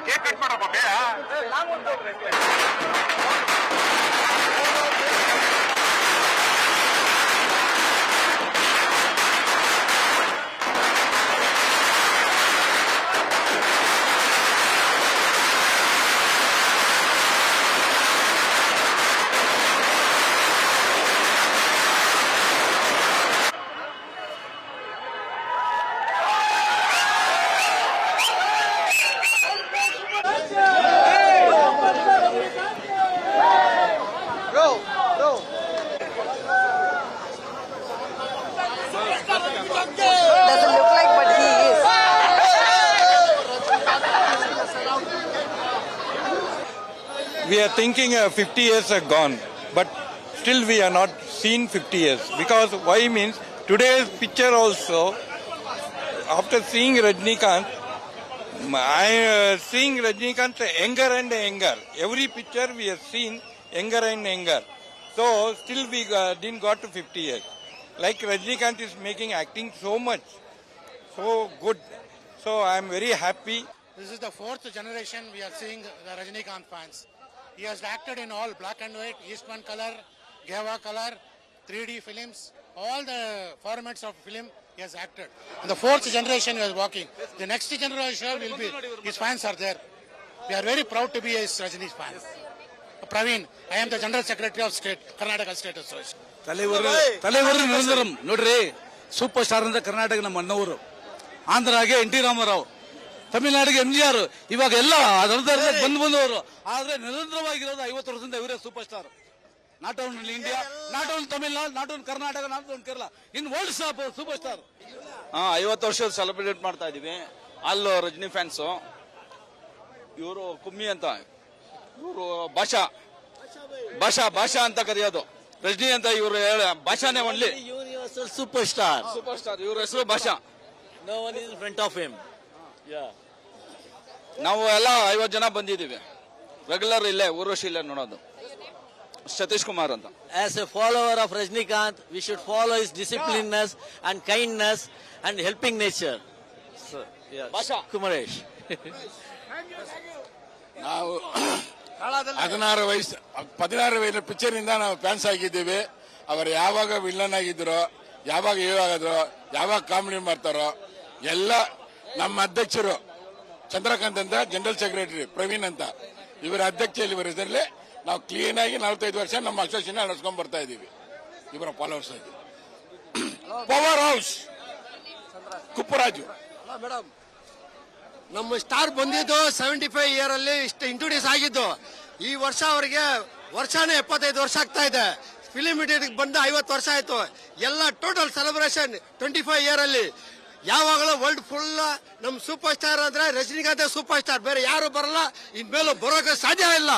Cake cut ಮಾಡಪ್ಪ ಬೇಡ. We are thinking 50 years are gone, but still we are not seen 50 years. Because why means today's picture also, after seeing Rajnikant, I seeing Rajnikant younger and younger. Every picture we have seen younger and younger. So still we didn't got to 50 years. Like Rajnikant is making acting so much, so good. So I am very happy. This is the fourth generation we are seeing the Rajnikant fans. He has acted in all black and white, Eastman color, Geva color, 3D films, all the formats of film he has acted. And the fourth generation is walking. The next generation will be, his fans are there. We are very proud to be his Rajini's fans. Praveen, I am the General Secretary of State, Karnataka State Association. ತಲೆವರು ನಿರಂತರಂ ನೋಡ್ರಿ, super star ಅಂತ ಕರ್ನಾಟಕ ನಮ್ಮ ಅಣ್ಣವರು, ಆಂಧ್ರಾಗೆ N T Ramarao, ತಮಿಳುನಾಡಿಗೆ MGR, ಇವಾಗ ಎಲ್ಲ ಬಂದವರು. ಆದ್ರೆ ನಿರಂತರವಾಗಿರೋದು 50 ವರ್ಷದಿಂದ ಇವರೇ super star. Not only India, not only Tamil Nadu, not only Karnataka, not only Kerala, in world super star. 50 ವರ್ಷ ಸೆಲೆಬ್ರೇಟ್ ಮಾಡ್ತಾ ಇದೀವಿ. ಅಲ್ಲೂ ರಜನಿ ಫ್ಯಾನ್ಸು, ಇವರು ಕುಮ್ಮಿ ಅಂತ, ಇವರು ಭಾಷಾ ಅಂತ ಕರೆಯೋದು, ರಜನಿ ಅಂತ ಇವರು ಭಾಷಾನೇ ಒನ್ಲಿ ಯೂನಿವರ್ಸಲ್ ಸೂಪರ್ ಸ್ಟಾರ್. ಇವ್ರ ಹೆಸರು Baasha. No one is in front of him. ನಾವು ಎಲ್ಲ 50 ಜನ ಬಂದಿದ್ದೀವಿ. ರೆಗ್ಯುಲರ್ ಇಲ್ಲೇ ಊರ್ವಶಿ ಇಲ್ಲೇ ನೋಡೋದು. ಸತೀಶ್ ಕುಮಾರ್ ಅಂತ. As a follower of Rajnikant, we should follow his disciplineness and kindness and helping nature. So, ಭಾಷಾ Kumaresh. ನಾವು 16 ವಯಸ್ಸು ಪಿಕ್ಚರ್ ಇಂದ ನಾವು ಫ್ಯಾನ್ಸ್ ಆಗಿದ್ದೀವಿ. ಅವರು ಯಾವಾಗ ವಿಲ್ಲನ್ ಆಗಿದ್ರು, ಯಾವಾಗ ಹೀರೋ ಆಗಿದ್ರು, ಯಾವಾಗ ಕಾಮಿಡಿ ಮಾಡ್ತಾರೋ ಎಲ್ಲ ನಮ್ಮ ಅಧ್ಯಕ್ಷರು ಚಂದ್ರಕಾಂತ್ ಅಂತ, ಜನರಲ್ ಸೆಕ್ರೆಟರಿ ಪ್ರವೀಣ್ ಅಂತ, ಇವರ ಅಧ್ಯಕ್ಷ ಇವರ ಹೆಸರಲ್ಲಿ ನಾವು ಕ್ಲೀನ್ ಆಗಿ 45 ವರ್ಷ ನಮ್ಮ ಅಸೋಸಿಯೇಷನ್ ನಡೆಸ್ಕೊಂಡ್ ಬರ್ತಾ ಇದೀವಿ. ಇವರ ಫಾಲೋವರ್ಸ್ ಆಗಿ ಪವರ್ ಹೌಸ್ ಕುಪ್ಪರಾಜು. ಮೇಡಮ್, ನಮ್ಮ ಸ್ಟಾರ್ ಬಂದಿದ್ದು 75 ಇಯರ್ ಅಲ್ಲಿ ಇಂಟ್ರೊಡ್ಯೂಸ್ ಆಗಿದ್ದು. ಈ ವರ್ಷ ಅವರಿಗೆ ವರ್ಷನೇ 75 ವರ್ಷ ಆಗ್ತಾ ಇದೆ. ಫಿಲಿಂ ಇಂಡಸ್ಟ್ರಿಗೆ ಬಂದ 50 ವರ್ಷ ಆಯ್ತು. ಎಲ್ಲ ಟೋಟಲ್ ಸೆಲೆಬ್ರೇಷನ್ 25 ಇಯರ್ ಅಲ್ಲಿ. ಯಾವಾಗಲೂ ವರ್ಲ್ಡ್ ಫುಲ್ ನಮ್ ಸೂಪರ್ ಸ್ಟಾರ್ ಅಂದ್ರೆ ರಜನಿಕಾಂತ್ ಸೂಪರ್ ಸ್ಟಾರ್, ಬೇರೆ ಯಾರು ಬರಲ್ಲ, ಇನ್ಮೇಲೆ ಬರೋಕೆ ಸಾಧ್ಯ ಇಲ್ಲ.